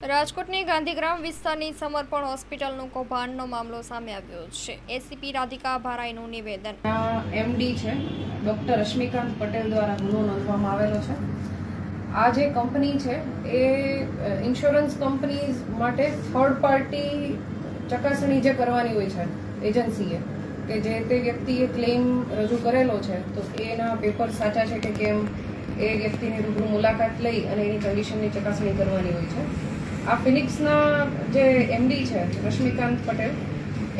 રાજકોટની ગાંધીગ્રામ વિસ્તારની સમર્પણ હોસ્પિટલનું કૌભાંડનો મામલો સામે આવ્યો છે. એસીપી રાધિકા ભારાઈનું નિવેદન. એમડી છે ડૉક્ટર રશ્મિકાંત પટેલ દ્વારા ગુનો નોંધવામાં આવેલો છે. આ જે કંપની છે એ ઇન્સ્યોરન્સ કંપની માટે થર્ડ પાર્ટી ચકાસણી જે કરવાની હોય છે એજન્સીએ, કે જે તે વ્યક્તિએ ક્લેમ રજૂ કરેલો છે તો એના પેપર સાચા છે કે કેમ એ વ્યક્તિની રૂબરૂ મુલાકાત લઈ અને એની કન્ડિશનની ચકાસણી કરવાની હોય છે. આ ફિનિક્સના જે એમડી છે રશ્મિકાંત પટેલ,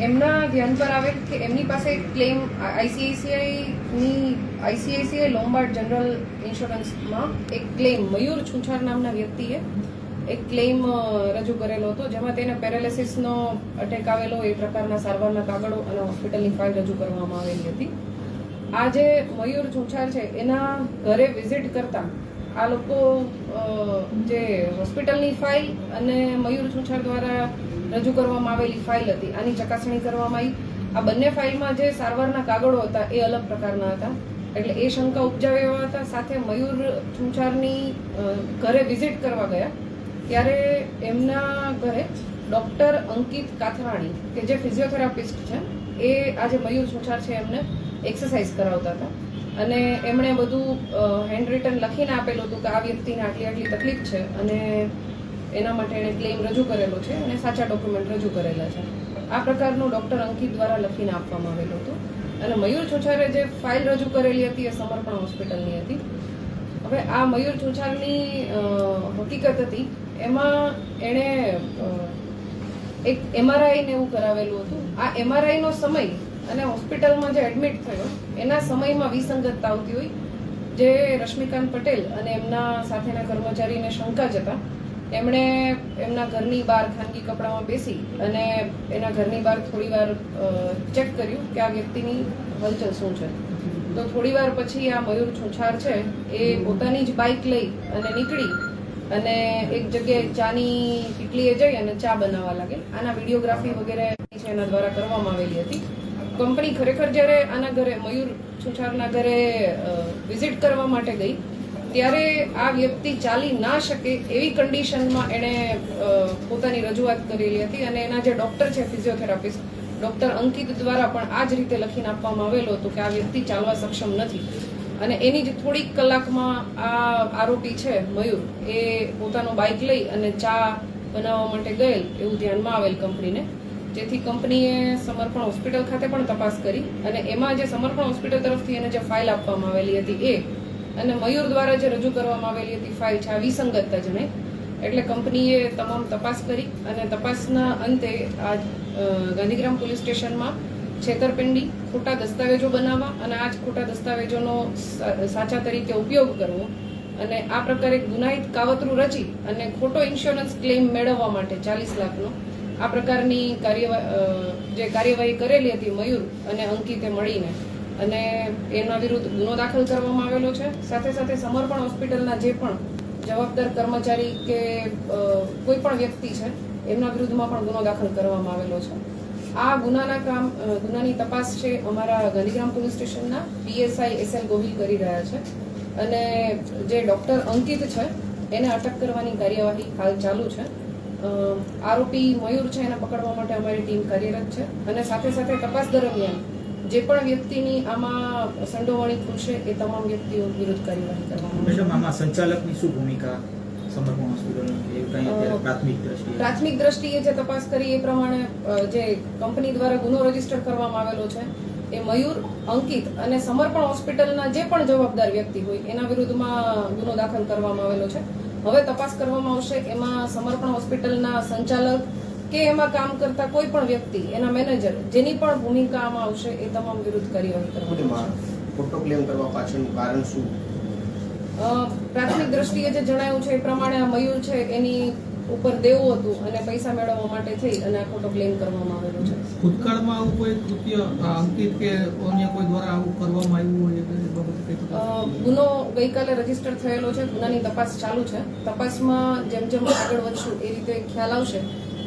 એમના ધ્યાન પર આવે કે એમની પાસે ક્લેમ આઈસીઆઈસીઆઈ લોમ્બાર્ડ જનરલ ઇન્સ્યોરન્સમાં એક ક્લેમ મયુર છુંછાર નામના વ્યક્તિએ એક ક્લેમ રજૂ કરેલો હતો, જેમાં તેને પેરાલિસિસનો અટેક આવેલો એ પ્રકારના સારવારના કાગળો અને હોસ્પિટલની ફાઇલ રજૂ કરવામાં આવેલી હતી. આ જે મયુર છુંછાર છે એના ઘરે વિઝિટ કરતા આ લોકો જે હોસ્પિટલની ફાઇલ અને મયુર છુંછાર દ્વારા રજૂ કરવામાં આવેલી ફાઇલ હતી આની ચકાસણી કરવામાં આવી. આ બંને ફાઇલમાં જે સારવારના કાગળો હતા એ અલગ પ્રકારના હતા, એટલે એ શંકા ઉપજાવે એવા હતા. સાથે મયુર છુંછારની ઘરે વિઝિટ કરવા ગયા ત્યારે એમના ઘરે ડૉક્ટર અંકિત કાથરાણી કે જે ફિઝિયોથેરાપિસ્ટ છે એ આજે મયુર છુંછાર છે એમને એક્સરસાઇઝ કરાવતા હતા અને એમણે બધું હેન્ડ રિટન લખીને આપેલું હતું કે આ વ્યક્તિને આટલી આટલી તકલીફ છે અને એના માટે એણે ક્લેમ રજૂ કરેલો છે અને સાચા ડોક્યુમેન્ટ રજૂ કરેલા છે. આ પ્રકારનું ડૉક્ટર અંકિત દ્વારા લખીને આપવામાં આવેલું હતું. અને મયુર છુંછારે જે ફાઇલ રજૂ કરેલી હતી એ સમર્પણ હોસ્પિટલની હતી. હવે આ મયુર છુંછારની હકીકત હતી એમાં એણે એક એમઆરઆઈ ને એવું કરાવેલું હતું. આ એમઆરઆઈનો સમય અને હોસ્પિટલમાં જે એડમિટ થયો એના સમયમાં વિસંગતતા આવતી હોય, જે રશ્મિકાંત પટેલ અને એમના સાથેના કર્મચારીને શંકા જતા એમણે એમના ઘરની બહાર ખાનગી કપડામાં બેસી અને એના ઘરની બહાર થોડી વાર ચેક કર્યું કે આ વ્યક્તિની હલચલ શું છે. તો થોડી વાર પછી આ મયુર છુંછાર છે એ પોતાની જ બાઇક લઈ અને નીકળી અને એક જગ્યાએ ચાની કીટલીએ જઈ અને ચા બનાવવા લાગે. આના વિડીયોગ્રાફી વગેરે છે એના દ્વારા કરવામાં આવેલી હતી. કંપની ખરેખર જ્યારે આના ઘરે મયુર છુંછારના ઘરે વિઝિટ કરવા માટે ગઈ ત્યારે આ વ્યક્તિ ચાલી ના શકે એવી કન્ડિશનમાં એણે પોતાની રજૂઆત કરેલી હતી અને એના જે ડૉક્ટર છે ફિઝિયોથેરાપિસ્ટ ડૉક્ટર અંકિત દ્વારા પણ આ જ રીતે લખીને આપવામાં આવેલો હતો કે આ વ્યક્તિ ચાલવા સક્ષમ નથી. અને એની જ થોડીક કલાકમાં આ આરોપી છે મયુર એ પોતાનો બાઇક લઈ અને ચા બનાવવા માટે ગયેલ એવું ધ્યાનમાં આવેલ કંપનીને, જેથી કંપનીએ સમર્પણ હોસ્પિટલ ખાતે પણ તપાસ કરી અને એમાં જે સમર્પણ હોસ્પિટલ તરફથી એને જે ફાઇલ આપવામાં આવેલી હતી એ અને મયુર દ્વારા જે રજૂ કરવામાં આવેલી હતી ફાઇલ છે આ વિસંગતતા જણાઈ. એટલે કંપનીએ તમામ તપાસ કરી અને તપાસના અંતે આ ગાંધીગ્રામ પોલીસ સ્ટેશનમાં છેતરપિંડી, ખોટા દસ્તાવેજો બનાવવા અને આ જ ખોટા દસ્તાવેજોનો સાચા તરીકે ઉપયોગ કરવો અને આ પ્રકારે ગુનાહિત કાવતરું રચી અને ખોટો ઇન્સ્યોરન્સ ક્લેમ મેળવવા માટે 40 લાખનો આ પ્રકારની કાર્યવાહી કરેલી હતી મયુર અને અંકિતે મળીને અને એના વિરુદ્ધ ગુનો દાખલ કરવામાં આવેલો છે. સાથે સાથે સમર્પણ હોસ્પિટલના જે પણ જવાબદાર કર્મચારી કે કોઈ પણ વ્યક્તિ છે એમના વિરુદ્ધમાં પણ ગુનો દાખલ કરવામાં આવેલો છે. આ ગુનાની તપાસ છે અમારા ગાંધીગ્રામ પોલીસ સ્ટેશનના પીએસઆઈ એસએલ ગોહિલ કરી રહ્યા છે અને જે ડૉક્ટર અંકિત છે એને અટક કરવાની કાર્યવાહી હાલ ચાલુ છે. આરોપી મયુર છે એને પકડવા માટે અમારી ટીમ કાર્યરત છે અને સાથે સાથે તપાસ દરમિયાન જે પણ વ્યક્તિની આમાં સંડોવણી ખુલશે એ તમામ વ્યક્તિઓ વિરુદ્ધ કાર્યવાહી કરવામાં આવશે. આમાં સંચાલકની શું ભૂમિકા સમર્પણ હોસ્પિટલની પ્રાથમિક દ્રષ્ટિએ જે તપાસ કરી એ પ્રમાણે જે કંપની દ્વારા ગુનો રજીસ્ટર કરવામાં આવેલો છે એ મયુર, અંકિત અને સમર્પણ હોસ્પિટલના જે પણ જવાબદાર વ્યક્તિ હોય એના વિરુદ્ધમાં ગુનો દાખલ કરવામાં આવેલો છે. હવે તપાસ કરવામાં આવશે એમાં સમર્પણ હોસ્પિટલના સંચાલક કે એમાં કામ કરતા કોઈ પણ વ્યક્તિ, એના મેનેજર, જેની પણ ભૂમિકા આમાં આવશે એ તમામ વિરુદ્ધ કાર્યવાહી કરવામાં આવશે. ખોટો ક્લેમ કરવા પાછળનું કારણ શું? પ્રાથમિક દ્રષ્ટિએ જે જણાવ્યું છે એ પ્રમાણે આ મયુર છે એની ઉપર દેવું હતું અને પૈસા મેળવવા માટે થઈ અને આ ખોટો ક્લેમ કરવામાં આવેલો છે. ભૂતકાળમાં આવું કોઈ કૃત્ય અંકિત કે અન્ય કોઈ દ્વારા આવું કરવામાં આવ્યું હોય? ગુનો ગઈકાલે રજીસ્ટર થયેલો છે, ગુનાની તપાસ ચાલુ છે. તપાસમાં જેમ જેમ આગળ વધશું એ રીતે ખ્યાલ આવશે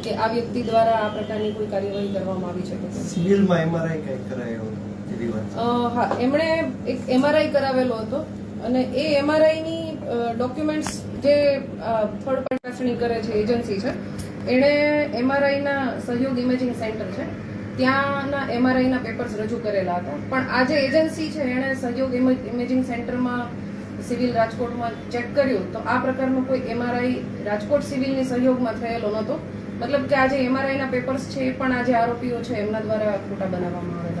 કે આ વ્યક્તિ દ્વારા આ પ્રકારની કોઈ કાર્યવાહી કરવામાં આવી શકે છે. સિવિલમાં એમઆરઆઈ કઈ કરાયો? હા, એમણે એક એમઆરઆઈ કરાવેલો હતો અને એ એમઆરઆઈની ડોક્યુમેન્ટ્સ જે થર્ડ પાર્ટી ચકાસણી કરે છે એજન્સી છે એણે એમઆરઆઈના સહયોગ ઇમેજિંગ સેન્ટર છે ત્યાંના એમઆરઆઈના પેપર્સ રજૂ કરેલા હતા, પણ આ જે એજન્સી છે એણે સહયોગ ઇમેજિંગ સેન્ટરમાં સિવિલ રાજકોટમાં ચેક કર્યું તો આ પ્રકારનો કોઈ એમઆરઆઈ રાજકોટ સિવિલની સહયોગમાં થયેલો નહોતો. મતલબ કે આ જે એમઆરઆઈના પેપર્સ છે એ પણ આ જે આરોપીઓ છે એમના દ્વારા ખોટા બનાવવામાં આવે